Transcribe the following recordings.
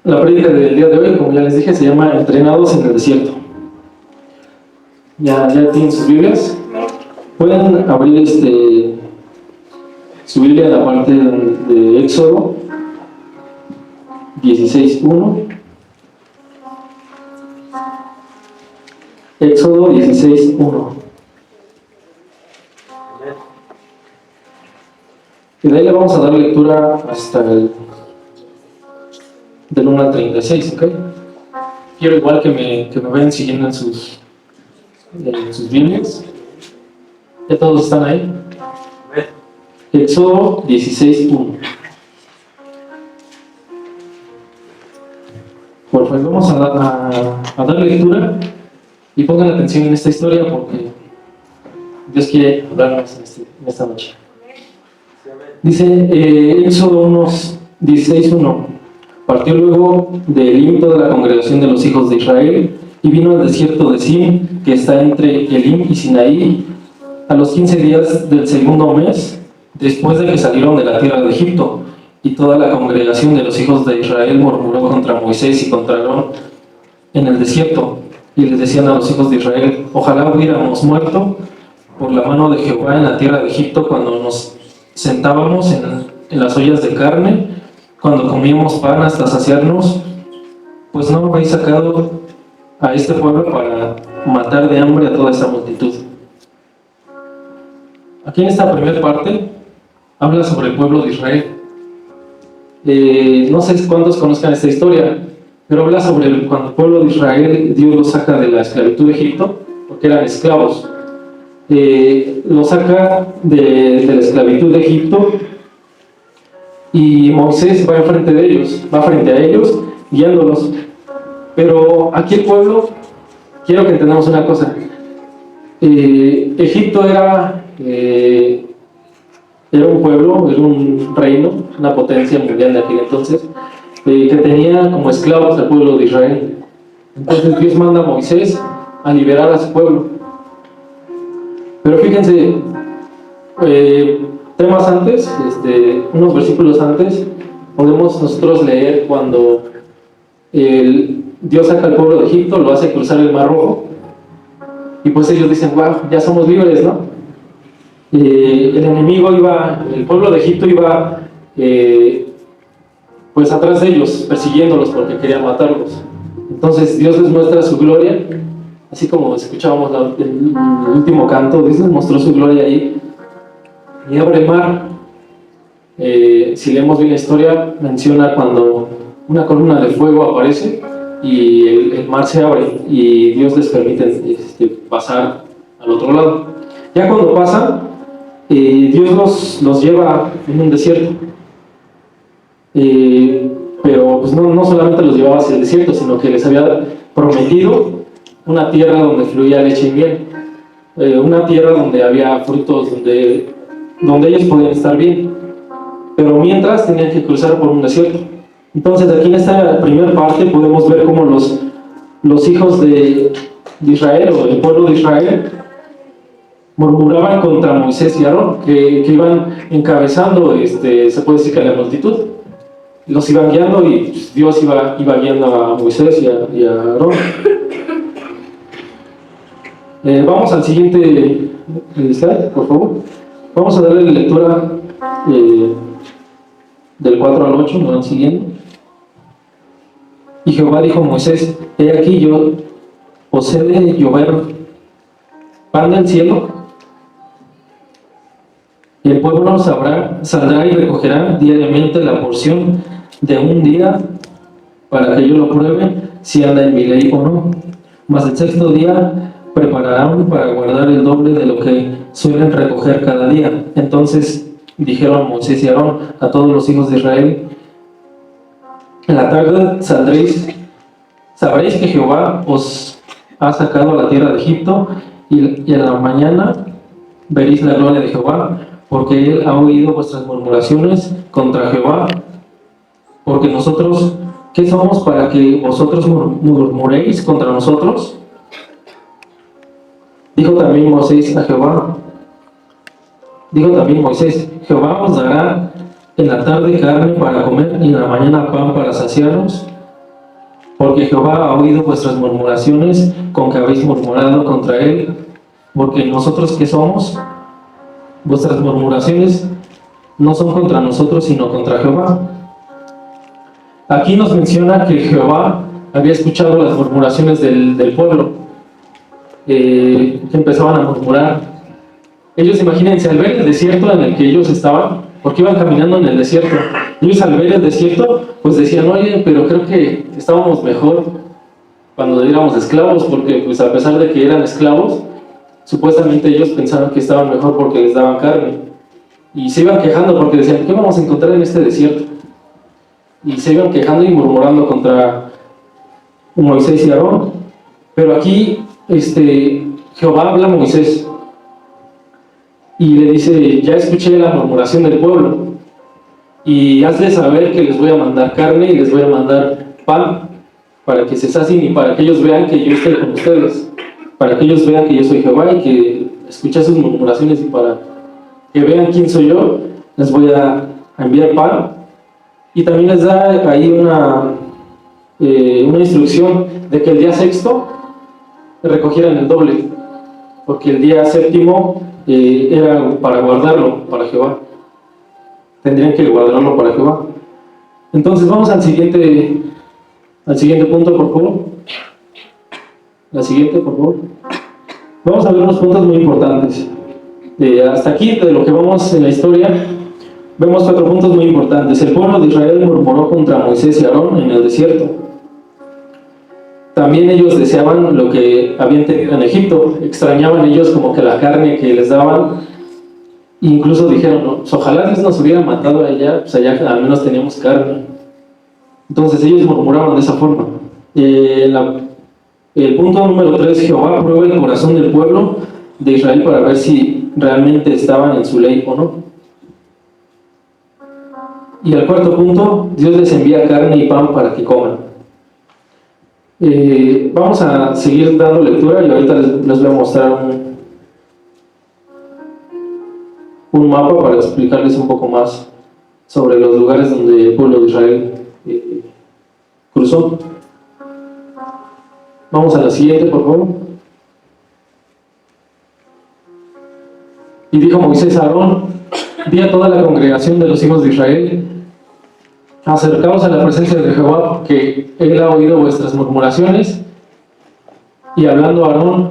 La prédica del día de hoy, como ya les dije, se llama Entrenados en el Desierto. ¿Ya tienen sus Biblias? Pueden abrir su Biblia en la parte de Éxodo 16:1. Éxodo 16:1. Y de ahí le vamos a dar lectura hasta del 1 al 36, ¿ok? Quiero igual que me vayan siguiendo en sus Biblias. ¿Ya todos están ahí? Éxodo 16:1. Pues vamos a dar lectura y pongan atención en esta historia porque Dios quiere hablarnos en esta noche. Dice Éxodo 16:1. Partió luego de Elim toda la congregación de los hijos de Israel y vino al desierto de Sin, que está entre Elim y Sinaí, a los 15 días del segundo mes, después de que salieron de la tierra de Egipto. Y toda la congregación de los hijos de Israel murmuró contra Moisés y contra Aarón en el desierto. Y les decían a los hijos de Israel: ojalá hubiéramos muerto por la mano de Jehová en la tierra de Egipto, cuando nos sentábamos en las ollas de carne, cuando comíamos pan hasta saciarnos, pues no habéis sacado a este pueblo para matar de hambre a toda esta multitud. Aquí en esta primera parte habla sobre el pueblo de Israel. No sé cuántos conozcan esta historia, pero habla sobre cuando el pueblo de Israel, Dios lo saca de la esclavitud de Egipto, porque eran esclavos. Lo saca de la esclavitud de Egipto y Moisés va frente a ellos, guiándolos. Pero aquí el pueblo, quiero que entendamos una cosa. Egipto era un pueblo, era un reino, una potencia mundial de aquel entonces, que tenía como esclavos al pueblo de Israel. Entonces Dios manda a Moisés a liberar a su pueblo. Pero fíjense, temas antes, unos versículos antes, podemos nosotros leer cuando Dios saca al pueblo de Egipto, lo hace cruzar el Mar Rojo, y pues ellos dicen: wow, ya somos libres, ¿no? El pueblo de Egipto iba pues atrás de ellos, persiguiéndolos porque querían matarlos. Entonces Dios les muestra su gloria, así como escuchábamos el último canto. Dios les mostró su gloria ahí y abre el mar. Si leemos bien la historia, menciona cuando una columna de fuego aparece y el mar se abre y Dios les permite pasar al otro lado. Ya cuando pasan, Dios los lleva en un desierto, pero pues no solamente los llevaba hacia el desierto, sino que les había prometido una tierra donde fluía leche y miel, una tierra donde había frutos, donde ellos podían estar bien, pero mientras tenían que cruzar por un desierto. Entonces aquí en esta primera parte podemos ver cómo los hijos de Israel, o el pueblo de Israel, murmuraban contra Moisés y Aarón, que iban encabezando, se puede decir que a la multitud. Los iban guiando y pues, Dios iba guiando a Moisés y a Aarón. Vamos al siguiente slide, por favor. Vamos a darle lectura del 4 al 8, nos van siguiendo. Y Jehová dijo a Moisés: he aquí, yo os he de llover pan del cielo, y el pueblo saldrá y recogerá diariamente la porción de un día, para que yo lo pruebe si anda en mi ley o no. Mas el sexto día prepararán para guardar el doble de lo que suelen recoger cada día. Entonces dijeron Moisés y Aarón a todos los hijos de Israel: en la tarde sabréis que Jehová os ha sacado a la tierra de Egipto, y en la mañana veréis la gloria de Jehová, porque él ha oído vuestras murmuraciones contra Jehová. Porque nosotros, ¿qué somos para que vosotros murmuréis contra nosotros? Dijo también Moisés: Jehová os dará en la tarde carne para comer y en la mañana pan para saciarnos, porque Jehová ha oído vuestras murmuraciones con que habéis murmurado contra él, porque nosotros ¿qué somos? Vuestras murmuraciones no son contra nosotros, sino contra Jehová. Aquí nos menciona que Jehová había escuchado las murmuraciones del pueblo, que empezaban a murmurar. Ellos, imagínense, al ver el desierto en el que ellos estaban, porque iban caminando en el desierto, ellos al ver el desierto, pues decían, oye, pero creo que estábamos mejor cuando éramos esclavos, porque pues a pesar de que eran esclavos, supuestamente ellos pensaban que estaban mejor porque les daban carne. Y se iban quejando porque decían, ¿qué vamos a encontrar en este desierto? Y se iban quejando y murmurando contra Moisés y Aarón. Pero aquí Jehová habla a Moisés y le dice, ya escuché la murmuración del pueblo y hazle saber que les voy a mandar carne y les voy a mandar pan para que se sacien y para que ellos vean que yo estoy con ustedes, para que ellos vean que yo soy Jehová y que escuché sus murmuraciones, y para que vean quién soy yo, les voy a enviar pan. Y también les da ahí una instrucción de que el día sexto recogieran el doble, porque el día séptimo era para guardarlo para Jehová. Tendrían que guardarlo para Jehová. Entonces vamos al siguiente punto, por favor. La siguiente, por favor. Vamos a ver unos puntos muy importantes. Hasta aquí, de lo que vamos en la historia, vemos 4 puntos muy importantes. El pueblo de Israel murmuró contra Moisés y Aarón en el desierto. También ellos deseaban lo que habían tenido en Egipto. Extrañaban ellos como que la carne que les daban. Incluso dijeron, no, pues ojalá Dios nos hubiera matado allá, pues allá al menos teníamos carne. Entonces ellos murmuraban de esa forma. El punto número 3, Jehová prueba el corazón del pueblo de Israel para ver si realmente estaban en su ley o no. Y el 4 punto, Dios les envía carne y pan para que coman. Vamos a seguir dando lectura y ahorita les voy a mostrar un mapa para explicarles un poco más sobre los lugares donde el pueblo de Israel cruzó. Vamos a la siguiente, por favor. Y dijo Moisés a Aarón, di a toda la congregación de los hijos de Israel, acercaos a la presencia de Jehová, porque él ha oído vuestras murmuraciones. Y hablando Aarón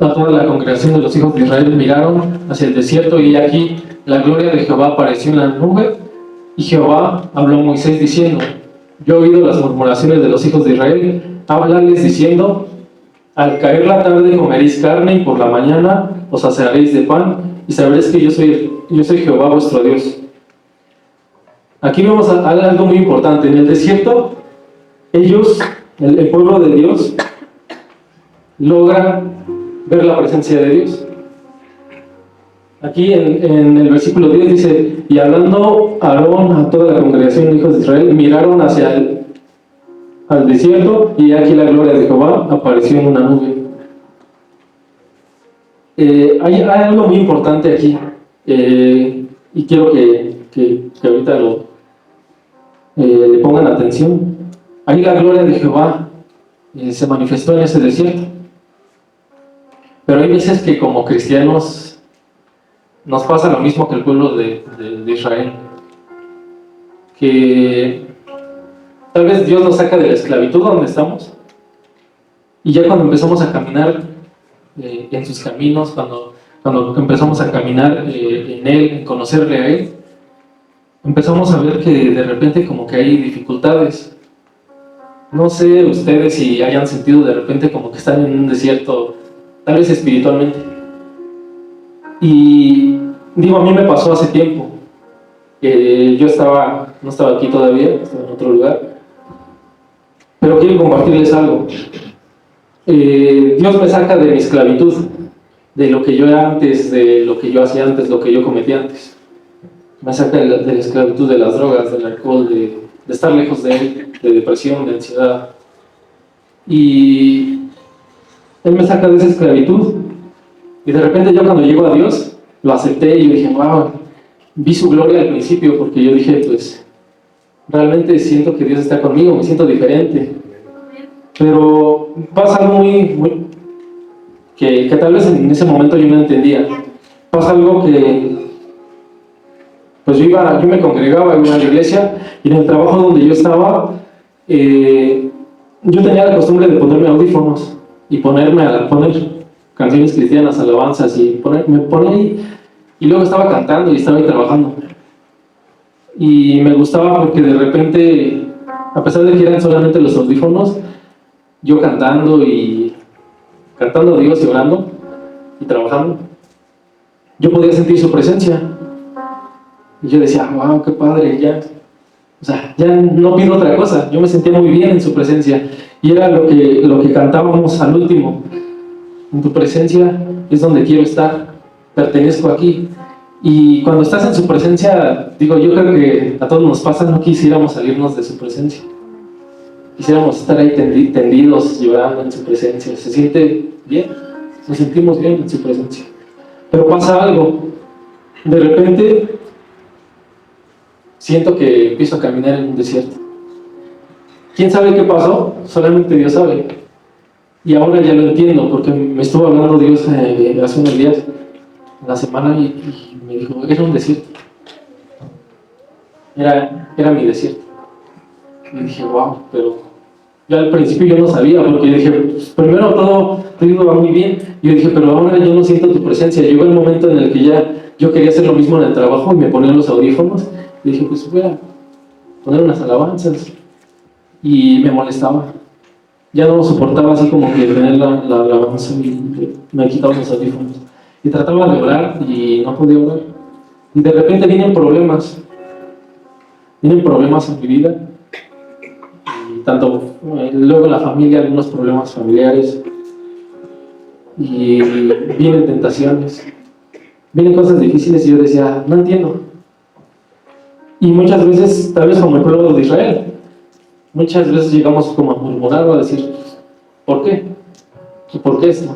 a toda la congregación de los hijos de Israel, miraron hacia el desierto, y aquí la gloria de Jehová apareció en la nube. Y Jehová habló a Moisés diciendo, yo he oído las murmuraciones de los hijos de Israel, háblales diciendo, al caer la tarde comeréis carne, y por la mañana os saciaréis de pan, y sabréis que yo soy Jehová vuestro Dios. Aquí vemos algo muy importante. En el desierto, ellos, el pueblo de Dios, logra ver la presencia de Dios. Aquí en el versículo 10 dice, y hablando Aarón a toda la congregación de hijos de Israel, miraron hacia al desierto, y aquí la gloria de Jehová apareció en una nube. Hay algo muy importante aquí, y quiero que ahorita le pongan atención. Ahí la gloria de Jehová se manifestó en ese desierto. Pero hay veces que como cristianos nos pasa lo mismo que el pueblo de Israel, que tal vez Dios nos saca de la esclavitud donde estamos, y ya cuando empezamos a caminar en sus caminos, cuando empezamos a caminar en Él, en conocerle a Él, empezamos a ver que de repente como que hay dificultades. No sé ustedes si hayan sentido de repente como que están en un desierto, tal vez espiritualmente. Y digo, a mí me pasó hace tiempo. Yo no estaba aquí todavía, estaba en otro lugar. Pero quiero compartirles algo. Dios me saca de mi esclavitud, de lo que yo era antes, de lo que yo hacía antes, lo que yo cometí antes. Me saca de la esclavitud de las drogas, del alcohol, de estar lejos de Él, de depresión, de ansiedad. Y Él me saca de esa esclavitud. Y de repente yo cuando llego a Dios, lo acepté y yo dije, wow, vi su gloria al principio, porque yo dije, pues, realmente siento que Dios está conmigo, me siento diferente. Pero pasa algo que tal vez en ese momento yo no entendía. Pasa algo que, pues yo me congregaba, iba a la iglesia, y en el trabajo donde yo estaba, yo tenía la costumbre de ponerme audífonos y poner canciones cristianas, alabanzas, y me ponía ahí, y luego estaba cantando y estaba ahí trabajando. Y me gustaba porque de repente, a pesar de que eran solamente los audífonos, yo cantando a Dios y orando y trabajando, yo podía sentir su presencia. Y yo decía, wow, qué padre, ya no pido otra cosa. Yo me sentía muy bien en su presencia. Y era lo que cantábamos al último. En tu presencia es donde quiero estar, pertenezco aquí. Y cuando estás en su presencia, yo creo que a todos nos pasa, no quisiéramos salirnos de su presencia. Quisiéramos estar ahí tendidos, llorando en su presencia. Se siente bien, nos sentimos bien en su presencia. Pero pasa algo. De repente, siento que empiezo a caminar en un desierto. ¿Quién sabe qué pasó? Solamente Dios sabe. Y ahora ya lo entiendo, porque me estuvo hablando Dios hace unos días, en la semana, y me dijo, era un desierto. Era mi desierto. Y dije, wow, pero ya al principio yo no sabía, porque dije, pues, primero todo iba muy bien. Y yo dije, pero ahora yo no siento tu presencia. Llegó el momento en el que ya yo quería hacer lo mismo en el trabajo y me ponía los audífonos. Y dije, pues voy a poner unas alabanzas. Y me molestaba. Ya no soportaba así como que tener la alabanza y me quitaba los audífonos. Y trataba de orar y no podía orar. Y de repente vienen problemas. Vienen problemas en mi vida. Y tanto luego en la familia, algunos problemas familiares. Y vienen tentaciones. Vienen cosas difíciles y yo decía, no entiendo. Y muchas veces, tal vez como el pueblo de Israel, muchas veces llegamos como a murmurar o a decir, ¿por qué? ¿Y por qué esto?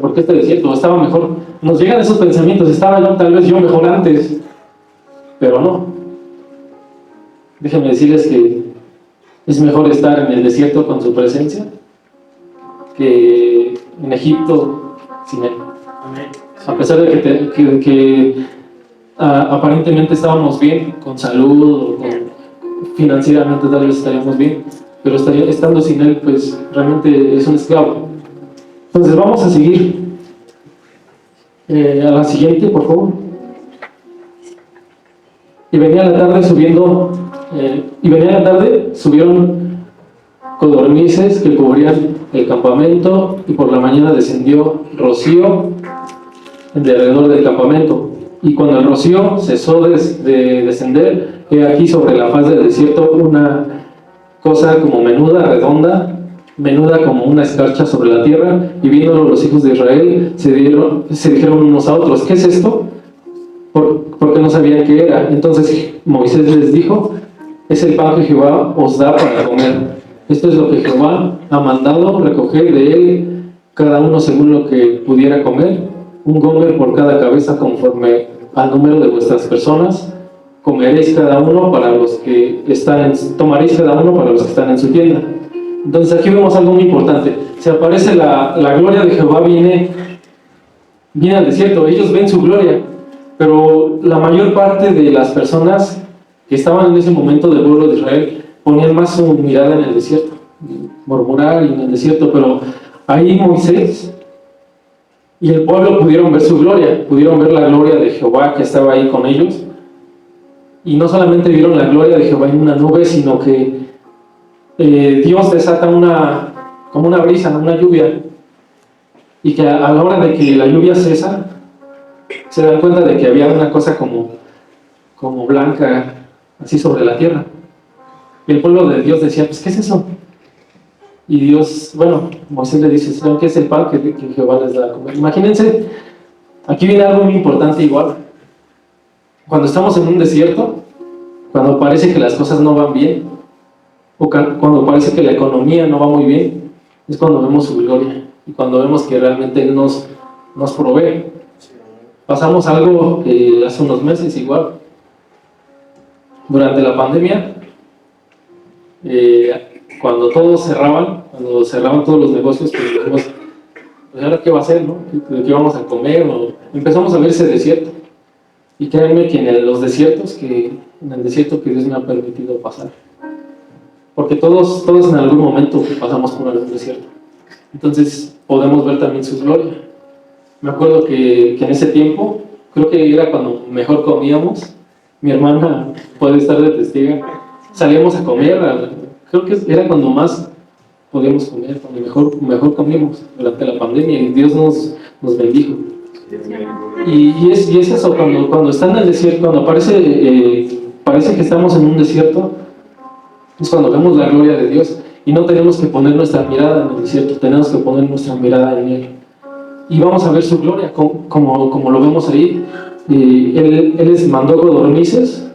¿Por qué este desierto? Estaba mejor. Nos llegan esos pensamientos, estaba tal vez yo mejor antes, pero no. Déjenme decirles que es mejor estar en el desierto con su presencia que en Egipto sin él. A pesar de que aparentemente estábamos bien, con salud, o financieramente tal vez estaríamos bien, pero estando sin él, pues realmente es un esclavo. Entonces vamos a seguir a la siguiente, por favor. Y venía la tarde subieron codornices que cubrían el campamento, y por la mañana descendió rocío de alrededor del campamento. Y cuando el rocío cesó de descender, he aquí sobre la faz del desierto una cosa como menuda como una escarcha sobre la tierra, y viéndolo los hijos de Israel se dijeron unos a otros, ¿qué es esto? Porque no sabían qué era. Entonces Moisés les dijo, es el pan que Jehová os da para comer. Esto es lo que Jehová ha mandado, recoger de él cada uno según lo que pudiera comer, un gomer por cada cabeza conforme al número de vuestras personas. Tomaréis cada uno para los que están en su tienda. Entonces aquí vemos algo muy importante. Se aparece la gloria de Jehová, viene al desierto. Ellos ven su gloria, pero la mayor parte de las personas que estaban en ese momento del pueblo de Israel ponían más su mirada en el desierto, murmurar y en el desierto. Pero ahí Moisés y el pueblo pudieron ver su gloria, pudieron ver la gloria de Jehová que estaba ahí con ellos. Y no solamente vieron la gloria de Jehová en una nube, sino que Dios desata como una brisa, una lluvia, y que a la hora de que la lluvia cesa, se dan cuenta de que había una cosa como blanca, así sobre la tierra. Y el pueblo de Dios decía, pues, ¿qué es eso? Y Moisés le dice, Señor, ¿qué es el pan que Jehová les da a comer? Imagínense, aquí viene algo muy importante igual. Cuando estamos en un desierto, cuando parece que las cosas no van bien, o cuando parece que la economía no va muy bien, es cuando vemos su gloria, y cuando vemos que realmente Él nos provee. Pasamos algo hace unos meses igual. Durante la pandemia, cuando todos cerraban, cuando cerraban todos los negocios, pues dijimos, pues ahora qué va a hacer, ¿no? ¿De qué vamos a comer? O empezamos a ver ese desierto. Y créanme que en el desierto que Dios me ha permitido pasar. Porque todos en algún momento pasamos por algún desierto. Entonces podemos ver también su gloria. Me acuerdo que en ese tiempo, creo que era cuando mejor comíamos. Mi hermana puede estar de testigo. Salíamos a comer, creo que era cuando más podíamos comer, cuando mejor comíamos durante la pandemia, y Dios nos bendijo. Y es eso, cuando está en el desierto, cuando parece que estamos en un desierto, es cuando vemos la gloria de Dios, y no tenemos que poner nuestra mirada en el desierto, tenemos que poner nuestra mirada en Él. Y vamos a ver su gloria, como lo vemos ahí. Él les mandó codornices,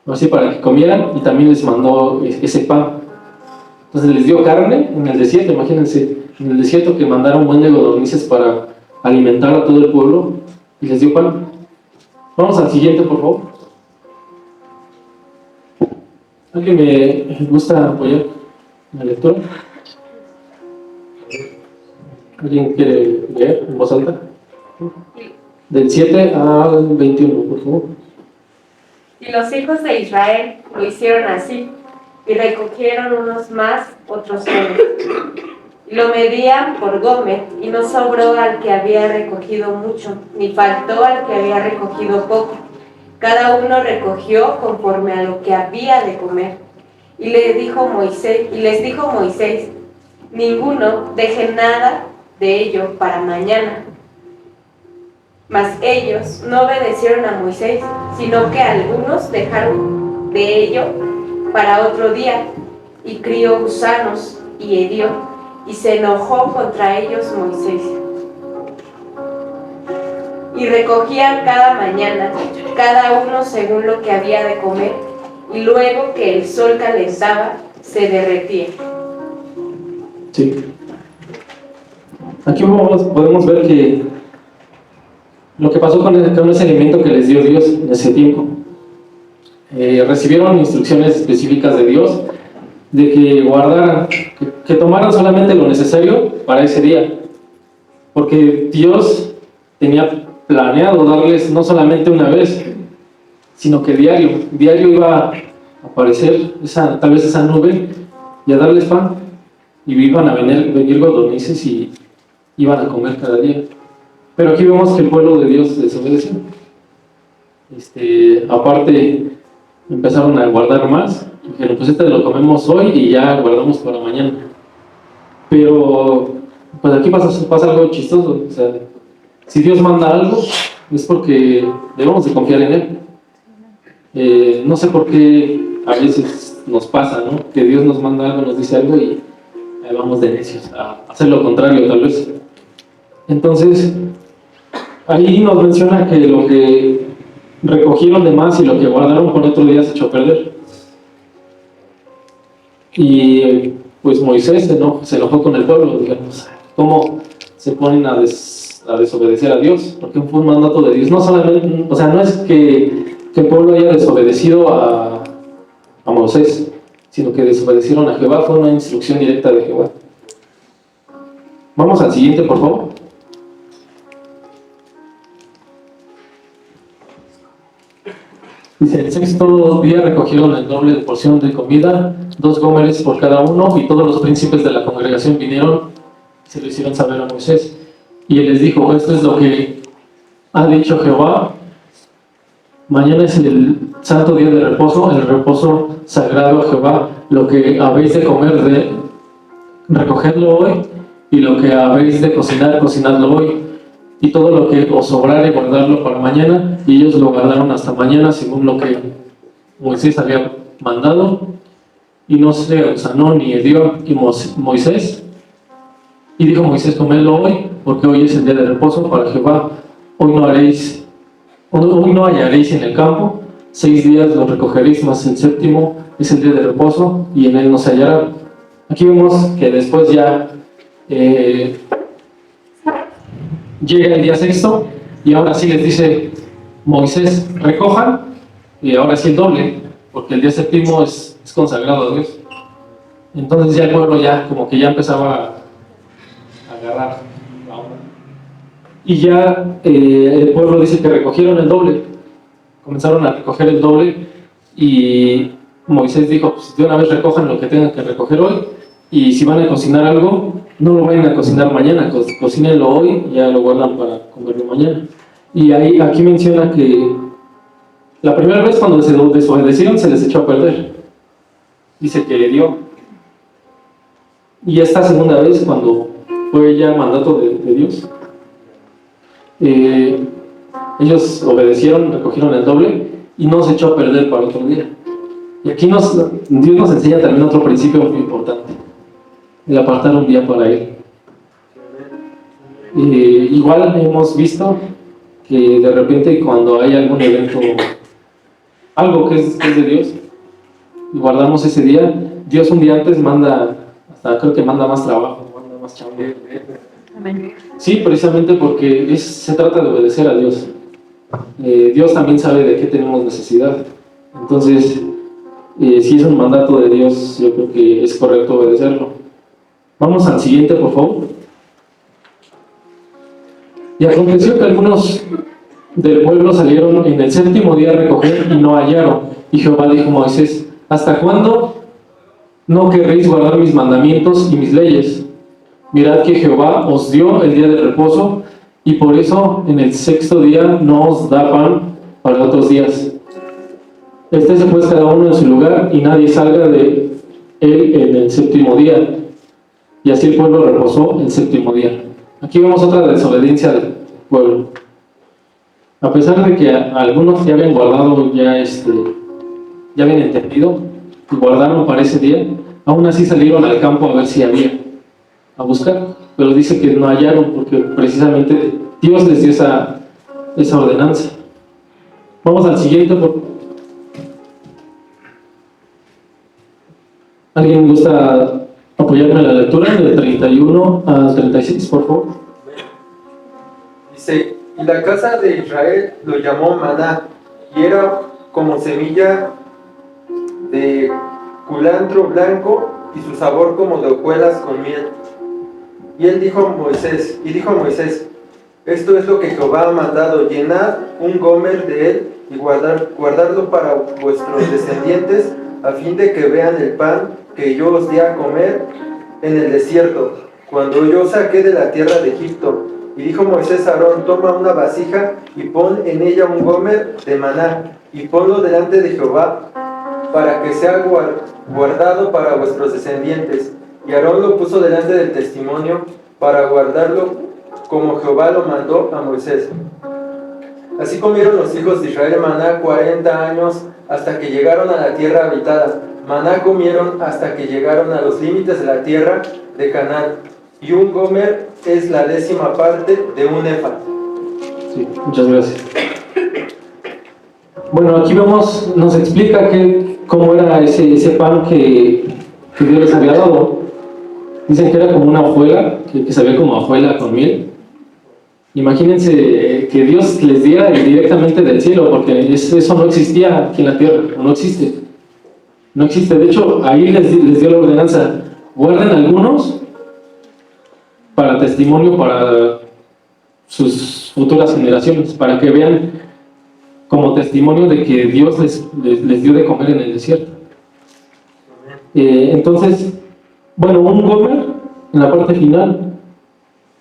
así para que comieran, y también les mandó ese pan. Entonces les dio carne en el desierto, imagínense, en el desierto que mandaron un buen de codornices para alimentar a todo el pueblo, y les dio pan. Vamos al siguiente, por favor. ¿Alguien me gusta apoyar en la lectura? ¿Alguien quiere leer en voz alta? Del 7 al 21, por favor. Y los hijos de Israel lo hicieron así, y recogieron unos más, otros menos. Y lo medían por gómez, y no sobró al que había recogido mucho, ni faltó al que había recogido poco. Cada uno recogió conforme a lo que había de comer. Y les dijo Moisés, ninguno deje nada de ello para mañana. Mas ellos no obedecieron a Moisés, sino que algunos dejaron de ello para otro día, y crió gusanos y hedió, y se enojó contra ellos Moisés. Y recogían cada mañana, cada uno según lo que había de comer, y luego que el sol calentaba, se derretía. Sí. Aquí podemos ver que lo que pasó con ese alimento que les dio Dios en ese tiempo. Recibieron instrucciones específicas de Dios de que guardaran, que tomaran solamente lo necesario para ese día, porque Dios tenía planeado darles no solamente una vez, sino que diario iba a aparecer tal vez esa nube y a darles pan, y iban a venir codornices y iban a comer cada día. Pero aquí vemos que el pueblo de Dios desobedeció. Aparte, empezaron a guardar más. Dijeron, pues lo comemos hoy y ya guardamos para mañana. Pero, pues aquí pasa algo chistoso. O sea, si Dios manda algo, es porque debemos de confiar en Él. No sé por qué a veces nos pasa, ¿no? Que Dios nos manda algo, nos dice algo y ahí vamos de necios a hacer lo contrario, tal vez. Entonces, ahí nos menciona que lo que recogieron de más y lo que guardaron por otro día se echó a perder. Y pues Moisés se enojó con el pueblo, digamos. ¿Cómo se ponen a desobedecer a Dios? Porque fue un mandato de Dios. No solamente, o sea, no es que el pueblo haya desobedecido a Moisés, sino que desobedecieron a Jehová. Fue una instrucción directa de Jehová. Vamos al siguiente, por favor. Dice, el sexto día recogieron el doble de porción de comida, 2 gómeres por cada uno, y todos los príncipes de la congregación vinieron y se lo hicieron saber a Moisés. Y él les dijo, esto es lo que ha dicho Jehová, mañana es el santo día de reposo, el reposo sagrado a Jehová, lo que habéis de comer, recogedlo hoy, y lo que habéis de cocinar, cocinadlo hoy. Y todo lo que os sobrare, guardarlo para mañana. Y ellos lo guardaron hasta mañana, según lo que Moisés había mandado. Y no se sanó ni hedió Moisés. Y dijo Moisés, comedlo hoy, porque hoy es el día de reposo para Jehová. Hoy no hallaréis en el campo. 6 días lo recogeréis, mas el séptimo es el día de reposo, y en él no se hallará. Aquí vemos que después ya llega el día sexto, y ahora sí les dice Moisés, recojan, y ahora sí el doble, porque el día séptimo es consagrado a Dios. Entonces ya el pueblo ya como que ya empezaba a agarrar la onda. Y ya el pueblo dice que recogieron el doble, comenzaron a recoger el doble, y Moisés dijo, pues de una vez recojan lo que tengan que recoger hoy, y si van a cocinar algo, no lo vayan a cocinar mañana, cocínenlo hoy y ya lo guardan para comerlo mañana. Y ahí, aquí menciona que la primera vez cuando se desobedecieron se les echó a perder, dice que le dio. Y esta segunda vez, cuando fue ya mandato de Dios, ellos obedecieron, recogieron el doble y no se echó a perder para otro día. Y aquí Dios nos enseña también otro principio muy importante: el apartar un día para Él. Igual hemos visto que de repente cuando hay algún evento, algo que es de Dios, y guardamos ese día, Dios un día antes manda, hasta creo que manda más trabajo, manda más chamba. Amén. Sí, precisamente porque se trata de obedecer a Dios. Dios también sabe de qué tenemos necesidad. Entonces, si es un mandato de Dios, yo creo que es correcto obedecerlo. Vamos al siguiente, por favor. Y aconteció que algunos del pueblo salieron en el séptimo día a recoger y no hallaron. Y Jehová dijo a Moisés: ¿hasta cuándo no querréis guardar mis mandamientos y mis leyes? Mirad que Jehová os dio el día de reposo, y por eso en el sexto día no os da pan para otros días. Estése pues cada uno en su lugar, y nadie salga de él en el séptimo día. Y así el pueblo reposó el séptimo día. Aquí vemos otra desobediencia del pueblo. A pesar de que algunos ya habían guardado, ya habían entendido y guardaron para ese día, aún así salieron al campo a ver si había, a buscar, pero dice que no hallaron porque precisamente Dios les dio esa ordenanza. Vamos al siguiente. ¿Alguien gusta apoyarme en la lectura del 31 al 36, por favor? Dice: y la casa de Israel lo llamó maná, y era como semilla de culantro blanco, y su sabor como de hojuelas con miel. Y dijo Moisés, esto es lo que Jehová ha mandado: llenad un gomer de él y guardarlo para vuestros descendientes, a fin de que vean el pan que yo os di a comer en el desierto, cuando yo saqué de la tierra de Egipto. Y dijo Moisés a Aarón: toma una vasija y pon en ella un gomer de maná, y ponlo delante de Jehová, para que sea guardado para vuestros descendientes. Y Aarón lo puso delante del testimonio para guardarlo, como Jehová lo mandó a Moisés. Así comieron los hijos de Israel maná 40 años, hasta que llegaron a la tierra habitada. Maná comieron hasta que llegaron a los límites de la tierra de Canaán. Y un gomer es la 10ª parte de un efa. Sí, muchas gracias. Bueno, aquí nos explica cómo era ese pan que Dios les había dado. Dicen que era como una hojuela, que sabía como hojuela con miel. Imagínense que Dios les diera directamente del cielo, porque eso no existía aquí en la tierra, no existe. No existe. De hecho, ahí les dio la ordenanza: guarden algunos para testimonio para sus futuras generaciones, para que vean como testimonio de que Dios les dio de comer en el desierto. Entonces, bueno, un gomer, en la parte final,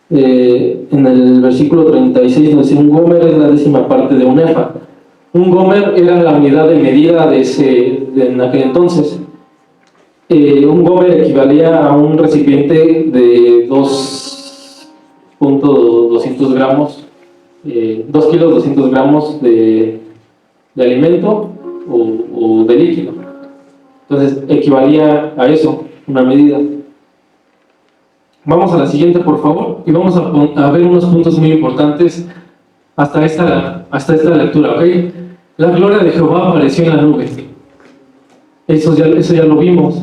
en el versículo 36 nos dice: un gomer es la 10ª parte de un efa. Un gomer era la unidad de medida en aquel entonces. Un gomer equivalía a un recipiente de 2.200 gramos, 2 kilos 200 gramos de alimento o de líquido. Entonces equivalía a eso, una medida. Vamos a la siguiente, por favor, y vamos a ver unos puntos muy importantes hasta esta lectura, ¿ok? La gloria de Jehová apareció en la nube. Eso ya lo vimos.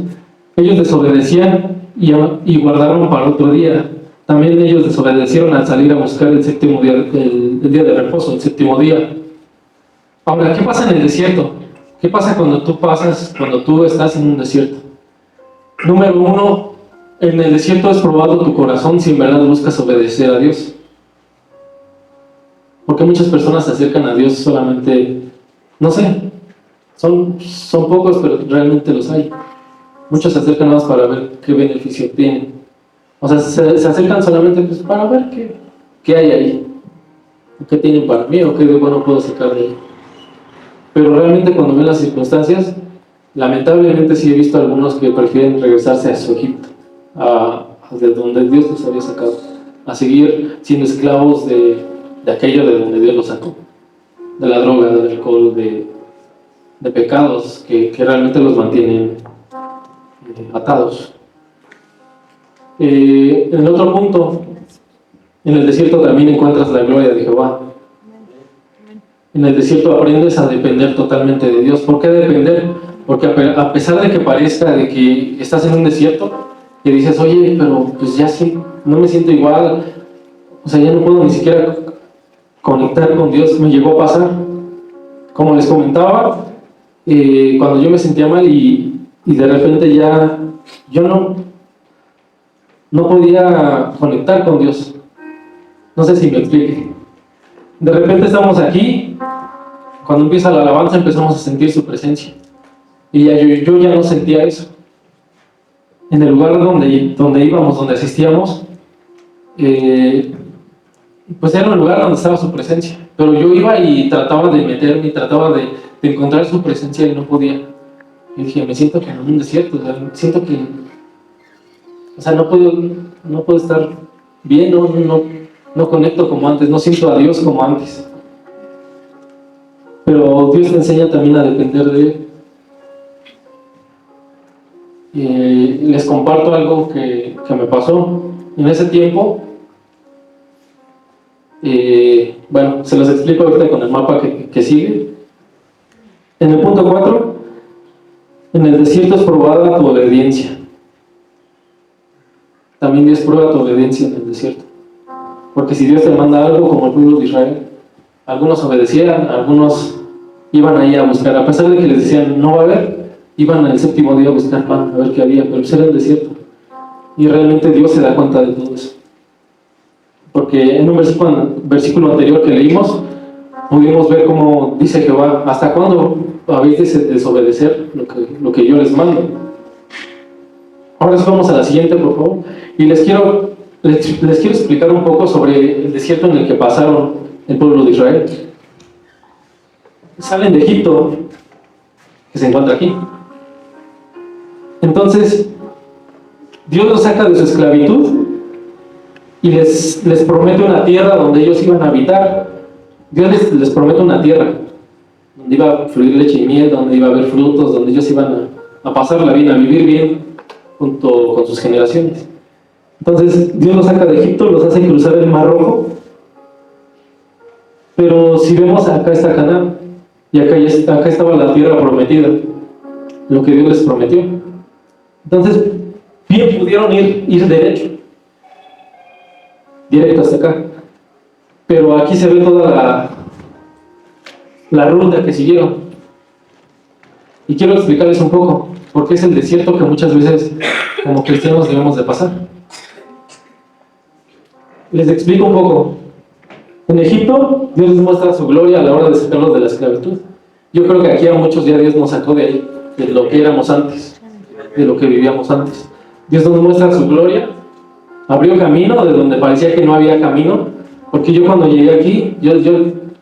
Ellos desobedecían y guardaron para otro día. También ellos desobedecieron al salir a buscar el séptimo día, el día de reposo, el séptimo día. Ahora, ¿qué pasa en el desierto? ¿Qué pasa cuando tú estás en un desierto? Número 1, en el desierto es probado tu corazón si en verdad buscas obedecer a Dios. Porque muchas personas se acercan a Dios solamente, no sé, son pocos, pero realmente los hay. Muchos se acercan más para ver qué beneficio tienen. O sea, se acercan solamente pues, para ver qué hay ahí, qué tienen para mí o qué de bueno puedo sacar de ahí. Pero realmente cuando ven las circunstancias, lamentablemente sí he visto algunos que prefieren regresarse a su Egipto, de donde Dios los había sacado, a seguir siendo esclavos de aquello de donde Dios los sacó, de la droga, del alcohol, de pecados que realmente los mantienen atados. En el otro punto, en el desierto también encuentras la gloria de Jehová. En el desierto aprendes a depender totalmente de Dios. ¿Por qué depender? Porque a pesar de que parezca de que estás en un desierto, que dices, oye, pero pues ya sí, no me siento igual, o sea, ya no puedo ni siquiera conectar con Dios. Me llegó a pasar, como les comentaba, cuando yo me sentía mal y de repente ya yo no podía conectar con Dios. No sé si me explique. De repente estamos aquí, cuando empieza la alabanza empezamos a sentir su presencia. Y yo ya no sentía eso. En el lugar donde íbamos, donde asistíamos, pues era un lugar donde estaba su presencia. Pero yo iba y trataba de meterme, trataba de encontrar su presencia y no podía. Y dije, me siento como en un desierto, o sea, siento que, o sea, no puedo estar bien, no conecto como antes, no siento a Dios como antes. Pero Dios te enseña también a depender de Él. Les comparto algo que me pasó en ese tiempo. Bueno, se los explico ahorita con el mapa que sigue. En el punto 4, en el desierto es probada tu obediencia. También Dios prueba tu obediencia en el desierto. Porque si Dios te manda algo, como el pueblo de Israel, algunos obedecían, algunos iban ahí a buscar, a pesar de que les decían no va a haber, iban al séptimo día a buscar pan, a ver qué había, pero era el desierto. Y realmente Dios se da cuenta de todo eso. Porque en un versículo anterior que leímos, pudimos ver cómo dice Jehová, ¿hasta cuándo habéis de desobedecer lo que yo les mando? Ahora vamos a la siguiente, por favor. Y les quiero explicar un poco sobre el desierto en el que pasaron el pueblo de Israel. Salen de Egipto, que se encuentra aquí. Entonces, Dios los saca de su esclavitud y les promete una tierra donde ellos iban a habitar. Dios les promete una tierra donde iba a fluir leche y miel, donde iba a haber frutos, donde ellos iban a pasarla bien, a vivir bien junto con sus generaciones. Entonces Dios los saca de Egipto, los hace cruzar el Mar Rojo. Pero si vemos, acá está Canaán y acá estaba la tierra prometida, lo que Dios les prometió. Entonces bien pudieron ir derecho, directo hasta acá, pero aquí se ve toda la ruta que siguieron. Y quiero explicarles un poco porque es el desierto que muchas veces como cristianos debemos de pasar. Les explico un poco. En Egipto Dios les muestra su gloria a la hora de sacarlos de la esclavitud. Yo creo que aquí a muchos ya Dios nos sacó de ahí, de lo que éramos antes, de lo que vivíamos antes. Dios nos muestra su gloria, abrió camino de donde parecía que no había camino, porque yo cuando llegué aquí, yo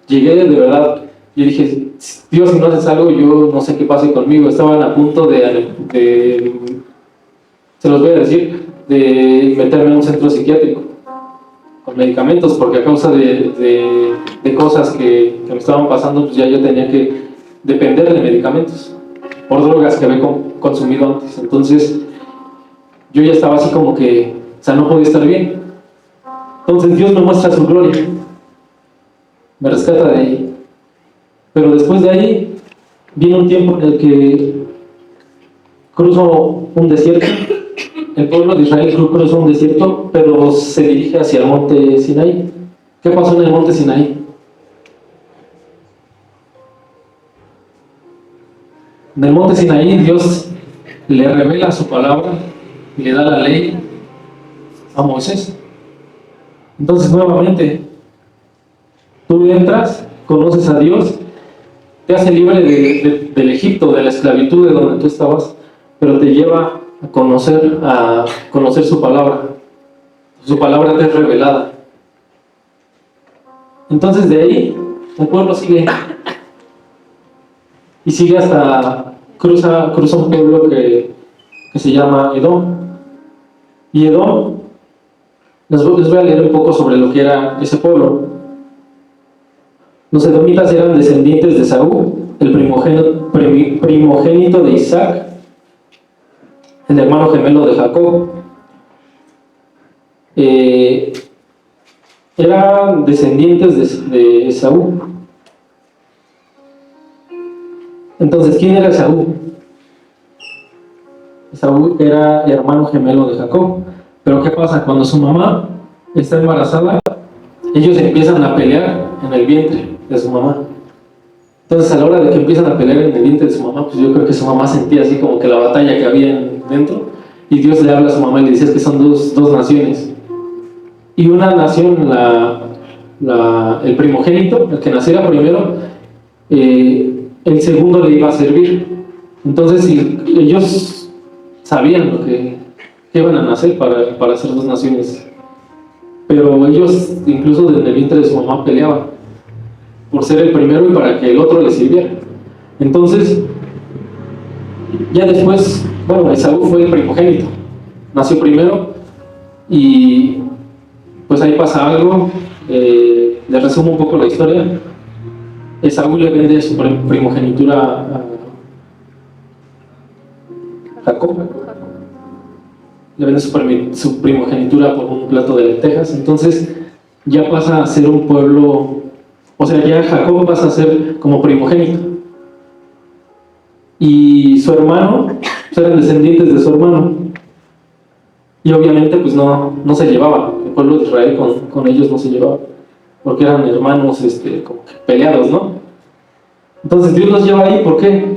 llegué de verdad, yo dije, Dios, si no haces algo, yo no sé qué pase conmigo. Estaban a punto de se los voy a decir, de meterme en un centro psiquiátrico con medicamentos, porque a causa de cosas que me estaban pasando, pues ya yo tenía que depender de medicamentos por drogas que había consumido antes. Entonces yo ya estaba así como que, o sea, no podía estar bien. Entonces Dios me muestra su gloria, me rescata de ahí. Pero después de ahí viene un tiempo en el que cruzo un desierto. El pueblo de Israel cruza un desierto, pero se dirige hacia el monte Sinaí. ¿Qué pasó en el monte Sinaí? En el monte Sinaí Dios le revela su palabra y le da la ley a Moisés. Entonces, nuevamente, tú entras, conoces a Dios, te hace libre del Egipto, de la esclavitud de donde tú estabas, pero te lleva a conocer su palabra. Su palabra te es revelada. Entonces, de ahí, el pueblo sigue. Y sigue hasta cruza un pueblo que se llama Edom. Y Edom, les voy a leer un poco sobre lo que era ese pueblo. Los edomitas eran descendientes de Saúl, el primogénito de Isaac, el hermano gemelo de Jacob. Eran descendientes de Saúl. Entonces, ¿quién era Saúl? Saúl era hermano gemelo de Jacob. Pero ¿qué pasa? Cuando su mamá está embarazada, ellos empiezan a pelear en el vientre de su mamá. Entonces, a la hora de que empiezan a pelear en el vientre de su mamá, pues yo creo que su mamá sentía así como que la batalla que había dentro, y Dios le habla a su mamá y le dice que son dos naciones. Y una nación, el primogénito, el que naciera primero, el segundo le iba a servir. Entonces, ellos sabían lo que iban a nacer para ser dos naciones. Pero ellos, incluso desde el vientre de su mamá, peleaban por ser el primero y para que el otro le sirviera. Entonces, ya después, bueno, Esaú fue el primogénito, nació primero, y pues ahí pasa algo. Les resumo un poco la historia. Esaú le vende su primogenitura a Jacob. Le vende su primogenitura por un plato de lentejas. Entonces ya pasa a ser un pueblo, o sea, ya Jacob pasa a ser como primogénito. Y su hermano, pues eran descendientes de su hermano. Y obviamente pues no se llevaban. El pueblo de Israel con ellos no se llevaba, porque eran hermanos como que peleados, ¿no? Entonces Dios los lleva ahí. ¿Por qué?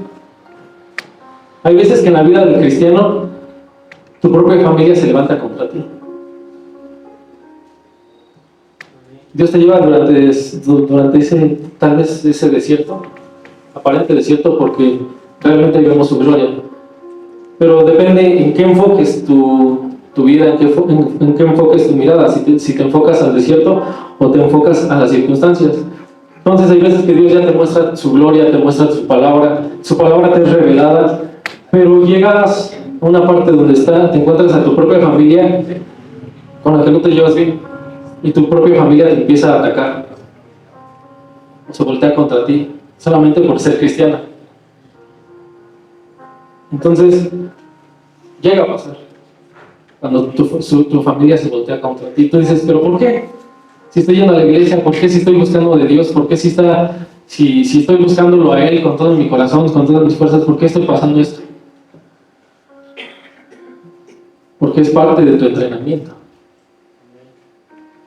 Hay veces que en la vida del cristiano tu propia familia se levanta contra ti. Dios te lleva durante ese, tal vez ese desierto, aparente desierto, porque realmente vemos su gloria. Pero depende en qué enfoques tu vida, en qué enfoques tu mirada, si te enfocas al desierto o te enfocas a las circunstancias. Entonces hay veces que Dios ya te muestra su gloria, te muestra su palabra te es revelada, pero llegas a una parte donde te encuentras a tu propia familia con la que no te llevas bien, y tu propia familia te empieza a atacar, o se voltea contra ti, solamente por ser cristiana. Entonces, llega a pasar, cuando tu familia se voltea contra ti, tú dices, ¿pero por qué? Si estoy yendo a la iglesia, ¿por qué si estoy buscando de Dios? ¿Por qué si estoy buscándolo a Él con todo mi corazón, con todas mis fuerzas, por qué estoy pasando esto? Porque es parte de tu entrenamiento.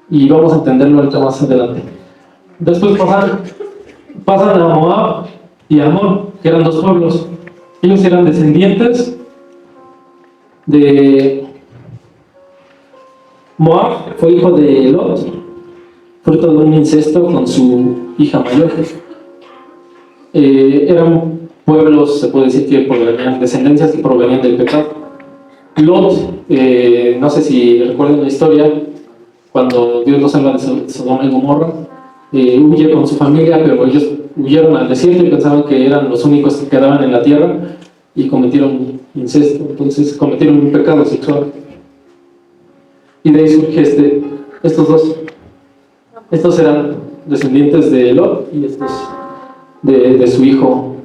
Y vamos a entenderlo ahorita más adelante. Después pasan a Moab y a Amón, que eran dos pueblos. Ellos eran descendientes de Moab, fue hijo de Lot, fruto de un incesto con su hija mayor. Eran pueblos, se puede decir, que provenían, descendencias que provenían del pecado. Lot, no sé si recuerdan la historia, cuando Dios los salva de Sodoma y Gomorra, huye con su familia, pero ellos huyeron al desierto y pensaban que eran los únicos que quedaban en la tierra y cometieron incesto, entonces cometieron un pecado sexual. Y de ahí surge estos dos. Estos eran descendientes de Lot y estos de su hijo,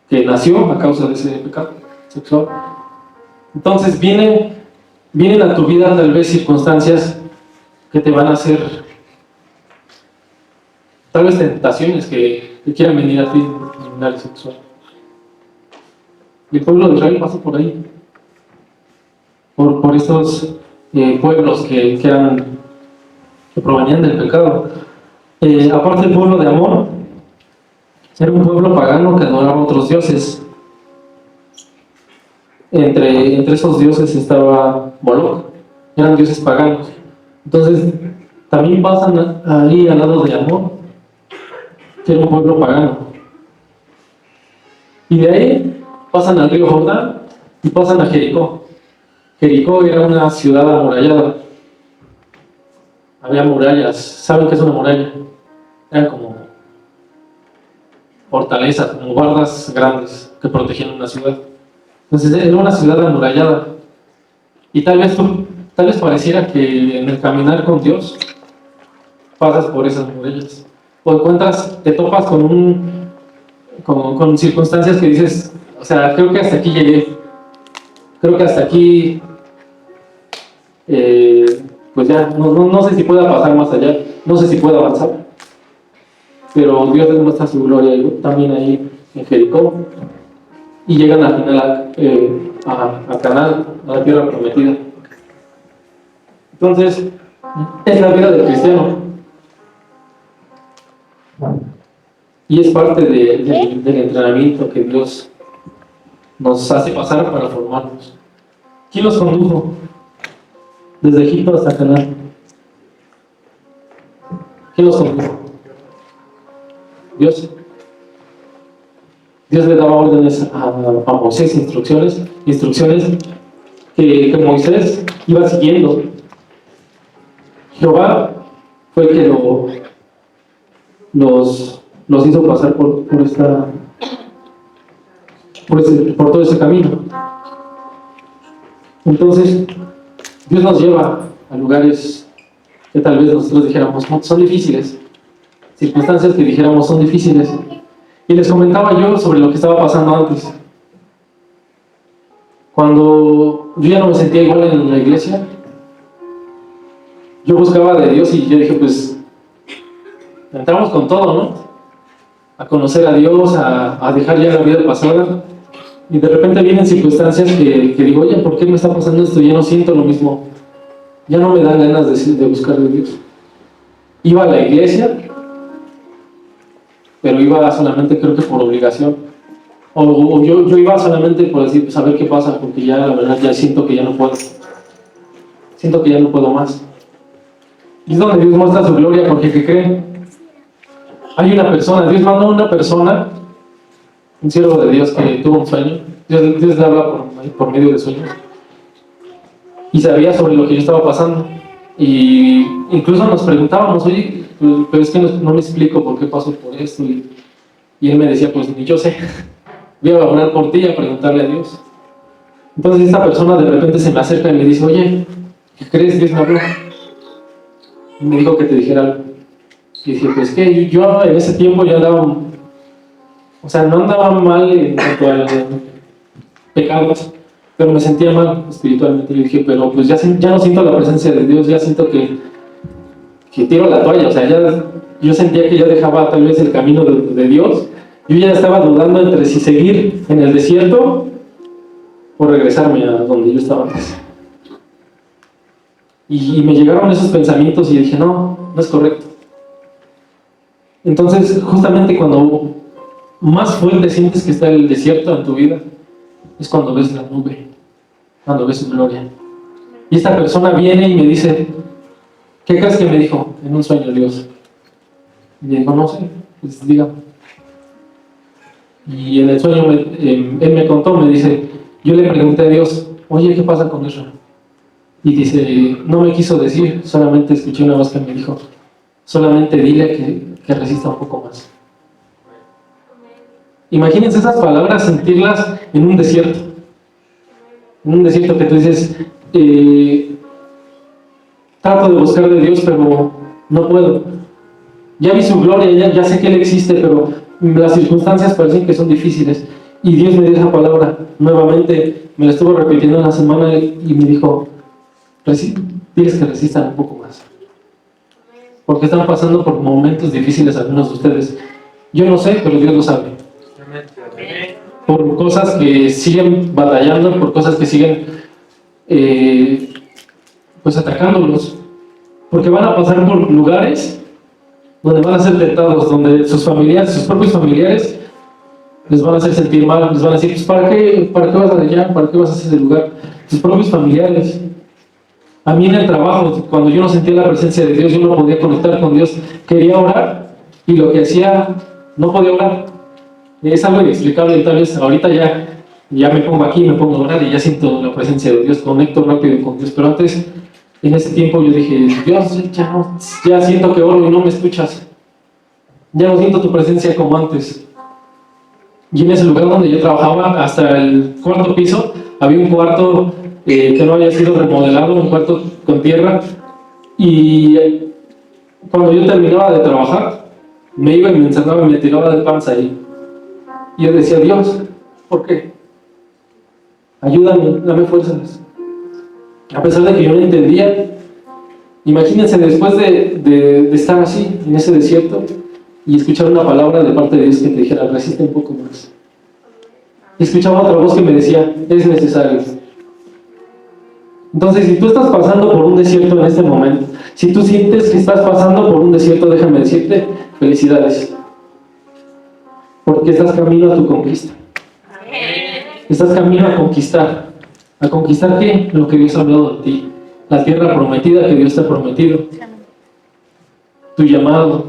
que nació a causa de ese pecado sexual. Entonces vienen a tu vida tal vez circunstancias que te van a hacer, tal vez tentaciones que quieran venir a ti en un área sexual. Y el pueblo de Israel pasa por ahí, por estos pueblos que provenían del pecado. Aparte, el pueblo de Amón era un pueblo pagano que adoraba a otros dioses. entre esos dioses estaba Moloch, eran dioses paganos. Entonces, también pasan ahí al lado de Amón, que era un pueblo pagano. Y de ahí pasan al río Jordán y pasan a Jericó. Jericó era una ciudad amurallada. Había murallas. ¿Saben qué es una muralla? Eran como fortalezas, como guardas grandes que protegían una ciudad. Entonces era una ciudad amurallada. Y tal vez pareciera que en el caminar con Dios pasas por esas murallas. O encuentras, te topas con circunstancias que dices, o sea, creo que hasta aquí llegué. Creo que hasta aquí, pues ya, no sé si pueda pasar más allá, no sé si pueda avanzar. Pero Dios les muestra su gloria también ahí en Jericó. Y llegan al final a Canaán, a la tierra prometida. Entonces, es la vida del cristiano. Y es parte del entrenamiento que Dios nos hace pasar para formarnos. ¿Quién los condujo? Desde Egipto hasta Canaán. ¿Quién los condujo? Dios. Dios le daba órdenes a Moisés, instrucciones que Moisés iba siguiendo. Jehová fue el que los hizo pasar por todo ese camino. Entonces, Dios nos lleva a lugares que tal vez nosotros dijéramos no, son difíciles, circunstancias que dijéramos son difíciles. Y les comentaba yo sobre lo que estaba pasando antes. Cuando yo ya no me sentía igual en la iglesia, yo buscaba de Dios y yo dije, pues, entramos con todo, ¿no? A conocer a Dios, a dejar ya la vida pasada. Y de repente vienen circunstancias que digo, oye, ¿por qué me está pasando esto? Ya no siento lo mismo. Ya no me dan ganas de buscar de Dios. Iba a la iglesia, pero iba solamente, creo que por obligación. O yo iba solamente por decir, pues a ver qué pasa, porque ya la verdad ya siento que ya no puedo. Siento que ya no puedo más. Y es donde Dios muestra su gloria, porque ¿qué creen? Hay una persona, Dios mandó a una persona, un siervo de Dios que tuvo un sueño. Dios le habla por medio de sueños. Y sabía sobre lo que yo estaba pasando. Y incluso nos preguntábamos, oye, pero es que no me explico por qué paso por esto. Y él me decía, pues ni yo sé. Voy a orar por ti y a preguntarle a Dios. Entonces esta persona de repente se me acerca y me dice, oye, ¿qué crees? Dios me habló. Y me dijo que te dijera algo. Y dije, pues que yo en ese tiempo ya andaba, o sea, no andaba mal en cuanto a pecados, pero me sentía mal espiritualmente. Y dije, pero pues ya no siento la presencia de Dios, ya siento que tiro la toalla. O sea, yo sentía que ya dejaba tal vez el camino de Dios. Yo ya estaba dudando entre si seguir en el desierto o regresarme a donde yo estaba antes. Y me llegaron esos pensamientos y dije, no es correcto. Entonces, justamente cuando más fuerte sientes que está el desierto en tu vida, es cuando ves la nube, cuando ves su gloria. Y esta persona viene y me dice, ¿qué crees que me dijo en un sueño Dios? Y me dijo, no sé, pues dígame. Y en el sueño él me contó, me dice, yo le pregunté a Dios, oye, ¿qué pasa con Israel? Y dice, no me quiso decir, solamente escuché una voz que me dijo, solamente dile que resista un poco más. Imagínense esas palabras, sentirlas en un desierto. En un desierto que tú dices, trato de buscar de Dios, pero no puedo. Ya vi su gloria, ya sé que Él existe, pero las circunstancias parecen que son difíciles. Y Dios me dio esa palabra nuevamente, me la estuvo repitiendo una semana y me dijo, tienes que resistan un poco más. Porque están pasando por momentos difíciles algunos de ustedes. Yo no sé, pero Dios lo sabe. Por cosas que siguen batallando, por cosas que siguen pues atacándolos. Porque van a pasar por lugares donde van a ser tentados, donde sus propios familiares les van a hacer sentir mal, les van a decir, pues ¿para qué vas allá? ¿Para qué vas a ese lugar? Tus propios familiares. A mí en el trabajo, cuando yo no sentía la presencia de Dios, yo no podía conectar con Dios, quería orar y lo que hacía, no podía orar. Es algo inexplicable, tal vez ahorita ya me pongo aquí, me pongo a orar y ya siento la presencia de Dios, conecto rápido con Dios, pero antes, en ese tiempo yo dije, Dios, ya siento que oro y no me escuchas, ya no siento tu presencia como antes. Y en ese lugar donde yo trabajaba, hasta el cuarto piso, había un cuarto que no había sido remodelado, un cuarto con tierra, y cuando yo terminaba de trabajar, me iba y me encerraba y me tiraba de panza ahí. Y yo decía, Dios, ¿por qué? Ayúdame, dame fuerzas. A pesar de que yo no entendía, imagínense después de estar así, en ese desierto, y escuchar una palabra de parte de Dios que te dijera, resiste un poco más. Y escuchaba otra voz que me decía, es necesario. Entonces, si tú estás pasando por un desierto en este momento, si tú sientes que estás pasando por un desierto, déjame decirte, felicidades. Porque estás camino a tu conquista. Estás camino a conquistar. ¿A conquistar qué? Lo que Dios ha hablado de ti. La tierra prometida que Dios te ha prometido. Tu llamado.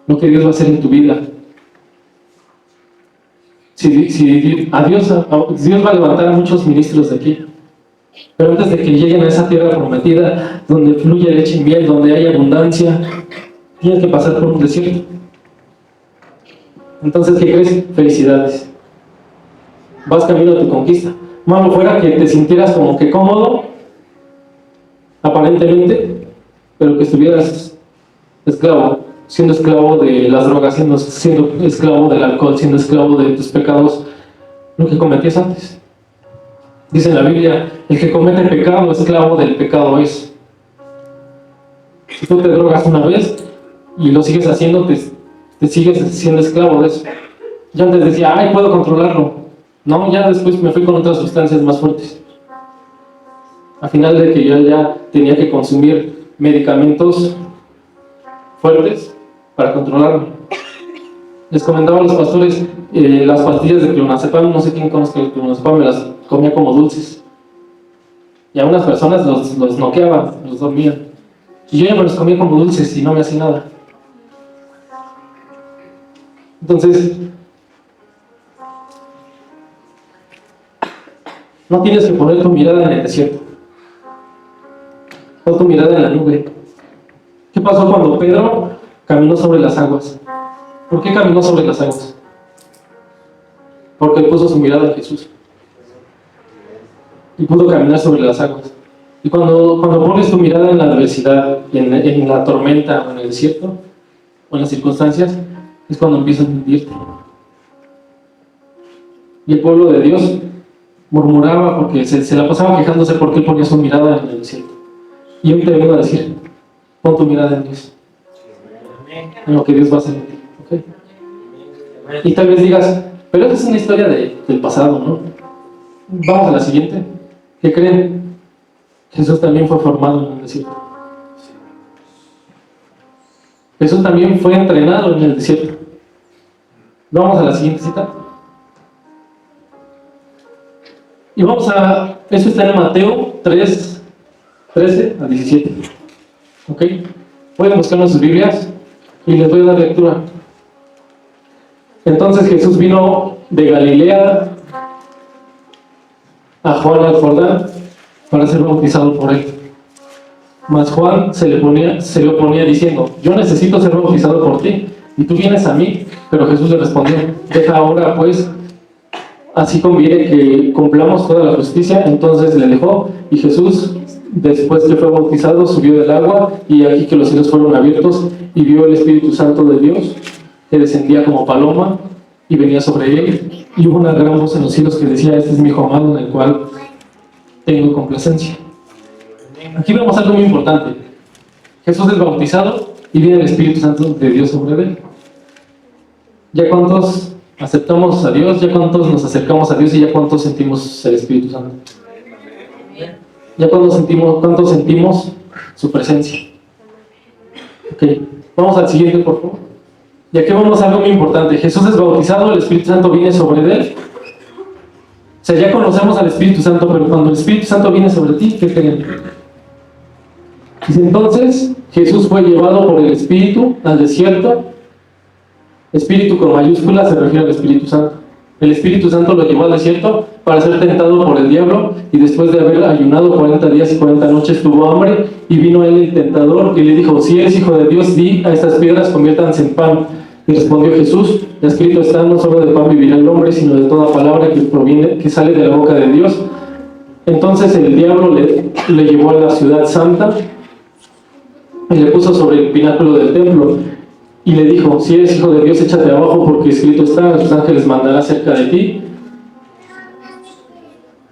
Lo que Dios va a hacer en tu vida. Dios va a levantar a muchos ministros de aquí. Pero antes de que lleguen a esa tierra prometida, donde fluye leche y miel, donde hay abundancia, tienes que pasar por un desierto. Entonces, ¿qué crees? Felicidades. Vas camino a tu conquista. Malo fuera que te sintieras como que cómodo, aparentemente, pero que estuvieras esclavo, siendo esclavo de las drogas, siendo esclavo del alcohol, siendo esclavo de tus pecados, lo que cometías antes. Dice en la Biblia, el que comete pecado, esclavo del pecado es. Si tú te drogas una vez y lo sigues haciendo, te sigues siendo esclavo de eso. Yo antes decía, ay, puedo controlarlo. No, ya después me fui con otras sustancias más fuertes. A final de que yo ya tenía que consumir medicamentos fuertes para controlarme. Les comentaba a los pastores, las pastillas de clonazepam, no sé quién conozca el clonazepam, me las comía como dulces. Y a unas personas los noqueaba, los dormía. Y yo ya me los comía como dulces y no me hacía nada. Entonces, no tienes que poner tu mirada en el desierto. Pon tu mirada en la nube. ¿Qué pasó cuando Pedro caminó sobre las aguas? ¿Por qué caminó sobre las aguas? Porque él puso su mirada en Jesús. Y pudo caminar sobre las aguas. Y cuando pones tu mirada en la adversidad, en la tormenta, o en el desierto, o en las circunstancias, es cuando empiezas a hundirte. Y el pueblo de Dios murmuraba porque se la pasaba quejándose porque él ponía su mirada en el desierto. Y hoy te vengo a decir, pon tu mirada en Dios, en lo que Dios va a hacer en ti, ¿okay? Y tal vez digas, pero esa es una historia del pasado, ¿no? Vamos a la siguiente. ¿Qué creen? Jesús también fue formado en el desierto. Jesús también fue entrenado en el desierto. Vamos a la siguiente cita. Y eso está en Mateo 3, 13 a 17. ¿Ok? Pueden buscar en sus Biblias y les voy a dar lectura. Entonces Jesús vino de Galilea a Juan al Jordán para ser bautizado por él. Mas Juan se le oponía diciendo, yo necesito ser bautizado por ti, y tú vienes a mí. Pero Jesús le respondió, deja ahora pues, así conviene que cumplamos toda la justicia. Entonces le dejó, y Jesús, después que fue bautizado, subió del agua, y aquí que los cielos fueron abiertos, y vio el Espíritu Santo de Dios, que descendía como paloma, y venía sobre él, y hubo una gran voz en los cielos que decía, este es mi Hijo amado, en el cual tengo complacencia. Aquí vemos algo muy importante. Jesús es bautizado, y viene el Espíritu Santo de Dios sobre él. ¿Ya cuántos aceptamos a Dios? ¿Ya cuántos nos acercamos a Dios? ¿Y ya cuántos sentimos el Espíritu Santo? ¿Ya cuántos sentimos su presencia? Ok, vamos al siguiente, por favor. Y aquí vamos a algo muy importante. Jesús es bautizado, el Espíritu Santo viene sobre él. O sea, ya conocemos al Espíritu Santo, pero cuando el Espíritu Santo viene sobre ti, ¿qué creen? Dice, entonces Jesús fue llevado por el Espíritu al desierto. Espíritu con mayúscula se refiere al Espíritu Santo. El Espíritu Santo lo llevó al desierto para ser tentado por el diablo, y después de haber ayunado 40 días y 40 noches tuvo hambre, y vino él el tentador y le dijo, si eres hijo de Dios, di a estas piedras conviértanse en pan. Y respondió Jesús, escrito está, no solo de pan vivirá el hombre, sino de toda palabra que sale de la boca de Dios. Entonces el diablo le llevó a la ciudad santa y le puso sobre el pináculo del templo y le dijo, si eres hijo de Dios, échate abajo, porque escrito está, a sus ángeles mandará cerca de ti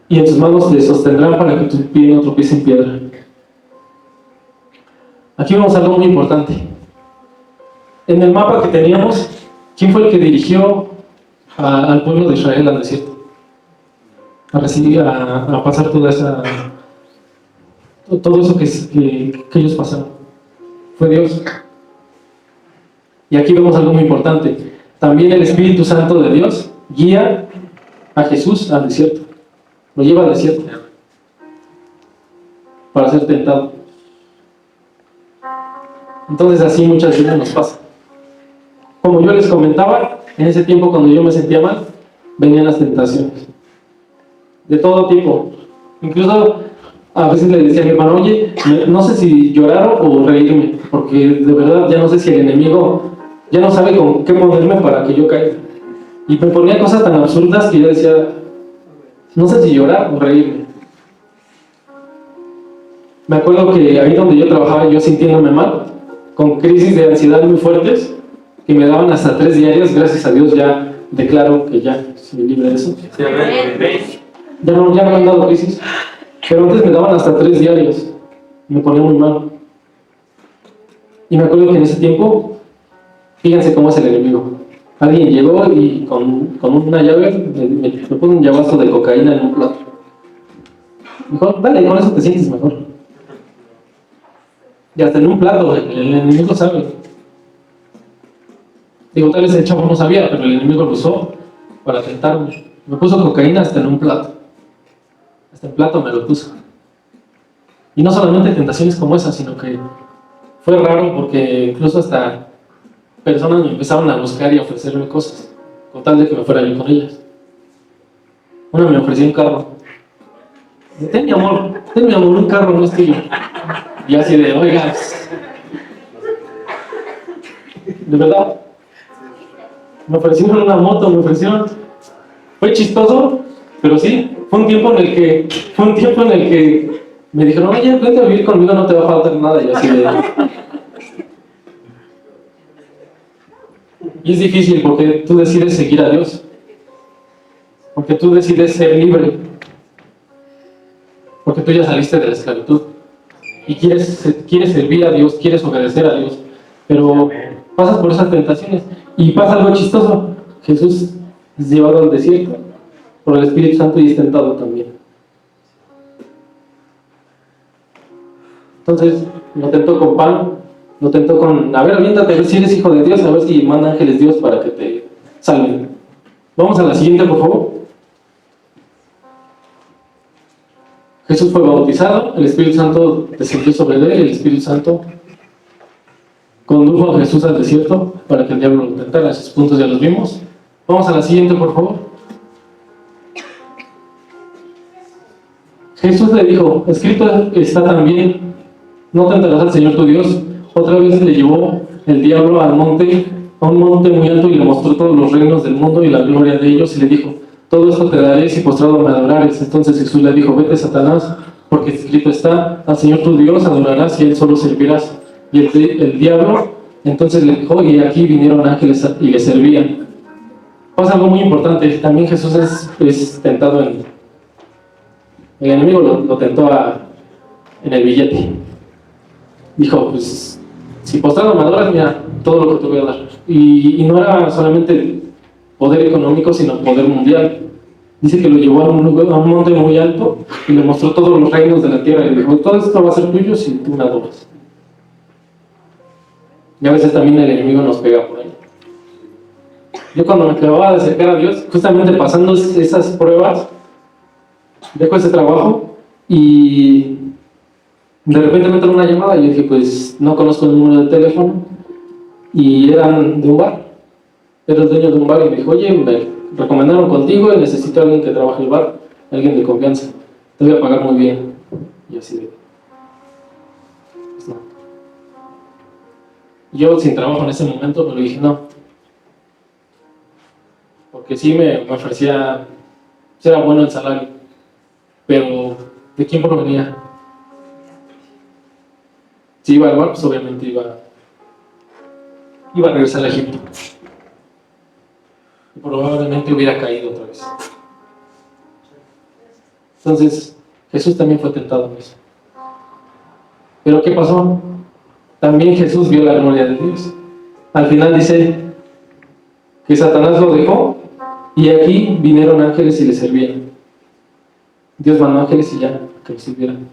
y en sus manos te sostendrán para que tu pie no tropiece en piedra. Aquí vemos algo muy importante. En el mapa que teníamos, ¿quién fue el que dirigió al pueblo de Israel al desierto? A pasar todo eso que ellos pasaron. Fue Dios. Y aquí vemos algo muy importante. También el Espíritu Santo de Dios guía a Jesús al desierto. Lo lleva al desierto para ser tentado. Entonces así muchas veces nos pasa. Como yo les comentaba, en ese tiempo cuando yo me sentía mal, venían las tentaciones. De todo tipo. Incluso a veces le decía a mi hermano, oye, no sé si llorar o reírme, porque de verdad ya no sé si el enemigo ya no sabe con qué ponerme para que yo caiga. Y me ponía cosas tan absurdas que yo decía, no sé si llorar o reírme. Me acuerdo que ahí donde yo trabajaba, yo sintiéndome mal, con crisis de ansiedad muy fuertes, que me daban hasta 3 diarias, gracias a Dios ya declaro que ya soy libre de eso. Ya no me han dado crisis, pero antes me daban hasta 3 diarias, me ponía muy mal. Y me acuerdo que en ese tiempo, fíjense cómo es el enemigo. Alguien llegó y con una llave me puso un llavazo de cocaína en un plato. Me dijo, dale, con eso te sientes mejor. Y hasta en un plato, el enemigo sabe. Digo, tal vez el chavo no sabía, pero el enemigo lo usó para tentarme. Me puso cocaína hasta en un plato. Hasta en plato me lo puso. Y no solamente tentaciones como esa, sino que fue raro porque incluso hasta personas me empezaron a buscar y a ofrecerme cosas, con tal de que me fuera bien con ellas. Una me ofreció un carro. Ten mi amor, un carro no es tuyo. Y así de, oiga, de verdad. Me ofrecieron una moto, fue chistoso, pero sí, fue un tiempo en el que me dijeron, oye, vete a vivir conmigo, no te va a faltar nada, y así de... Y es difícil porque tú decides seguir a Dios, porque tú decides ser libre, porque tú ya saliste de la esclavitud, y quieres servir a Dios, quieres obedecer a Dios, pero pasas por esas tentaciones. Y pasa algo chistoso, Jesús es llevado al desierto por el Espíritu Santo y es tentado también. Entonces, lo tentó con pan, lo tentó con, a ver, aviéntate, a ver si eres hijo de Dios, a ver si manda ángeles Dios para que te salven. Vamos a la siguiente, por favor. Jesús fue bautizado, el Espíritu Santo descendió sobre él, el Espíritu Santo condujo a Jesús al desierto para que el diablo lo tentara. Esos puntos ya los vimos. Vamos a la siguiente, por favor. Jesús le dijo, escrito está también, no tentarás al Señor tu Dios. Otra vez le llevó el diablo a un monte muy alto y le mostró todos los reinos del mundo y la gloria de ellos y le dijo, todo esto te daré si postrado me adorares. Entonces Jesús le dijo, vete, Satanás, porque escrito está, al Señor tu Dios adorarás y a Él solo servirás. Y el diablo entonces le dijo, y aquí vinieron ángeles y le servían. Pasa algo muy importante, también Jesús es tentado el enemigo lo tentó en el billete. Dijo, pues, si postrado me adoras, mira, todo lo que te voy a dar. Y no era solamente poder económico, sino poder mundial. Dice que lo llevó a un monte muy alto y le mostró todos los reinos de la tierra y le dijo, todo esto va a ser tuyo si tú me adoras. Y a veces también el enemigo nos pega por ahí. Yo cuando me acababa de acercar a Dios, justamente pasando esas pruebas, dejo ese trabajo y de repente me entró una llamada y yo dije, pues no conozco el número de teléfono, y eran de un bar. Era el dueño de un bar y me dijo, oye, me recomendaron contigo y necesito a alguien que trabaje en el bar, alguien de confianza, te voy a pagar muy bien. Y así de, pues no. Yo sin trabajo en ese momento, pero dije no, porque sí me ofrecía, sí era bueno el salario, pero ¿de quién provenía? Si iba al bar, pues obviamente iba a regresar a Egipto. Y probablemente hubiera caído otra vez. Entonces, Jesús también fue tentado en eso. ¿Pero qué pasó? También Jesús vio la gloria de Dios. Al final dice que Satanás lo dejó y aquí vinieron ángeles y le servían. Dios mandó ángeles y ya, que lo sirvieran.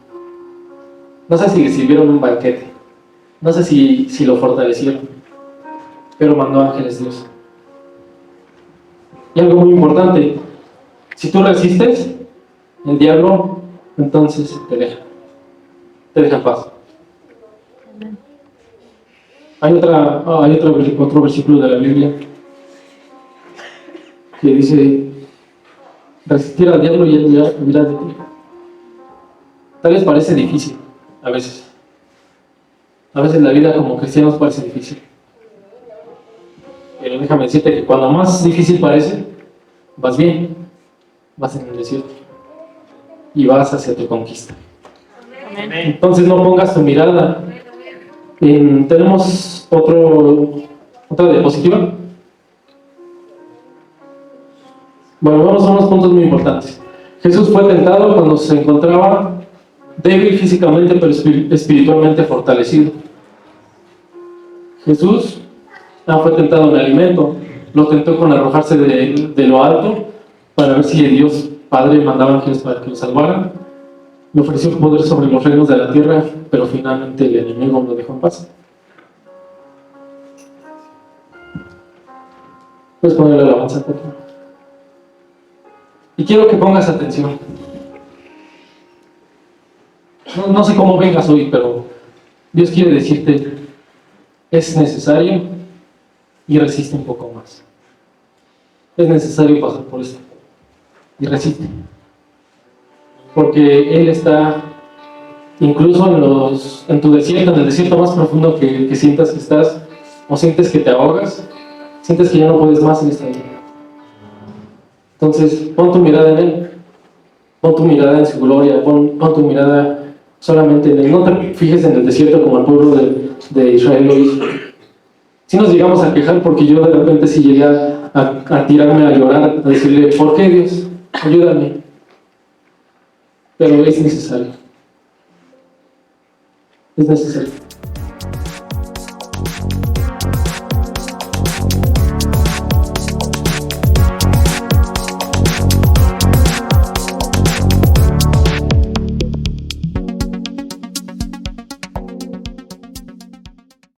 No sé si le sirvieron un banquete, no sé si lo fortalecieron, pero mandó ángeles Dios. Y algo muy importante, si tú resistes, el diablo entonces te deja en paz. Hay otro versículo de la Biblia que dice, resistir al diablo y él huirá de ti. Tal vez parece difícil, a veces. A veces la vida como cristianos parece difícil. Pero déjame decirte que cuando más difícil parece, vas bien, vas en el desierto y vas hacia tu conquista. Entonces no pongas tu mirada en... Tenemos otra diapositiva. Bueno, vamos a unos puntos muy importantes. Jesús fue tentado cuando se encontraba débil físicamente, pero espiritualmente fortalecido. Jesús fue tentado en alimento, lo tentó con arrojarse de lo alto para ver si Dios Padre mandaba ángeles para que lo salvaran. Le ofreció poder sobre los reinos de la tierra, pero finalmente el enemigo lo dejó en paz. Puedes ponerle la alabanza, por favor. Y quiero que pongas atención. No sé cómo vengas hoy, pero Dios quiere decirte, es necesario y resiste un poco más. Es necesario pasar por esto y resiste. Porque Él está incluso en tu desierto, en el desierto más profundo que sientas que estás, o sientes que te ahogas, sientes que ya no puedes más en esta vida. Entonces, pon tu mirada en Él, pon tu mirada en su gloria, pon tu mirada solamente en Él. No te fijes en el desierto como el pueblo de Israel lo hizo. Si nos llegamos a quejar, porque yo de repente sí llegué a tirarme a llorar, a decirle, ¿por qué Dios? Ayúdame. Pero es necesario. Es necesario.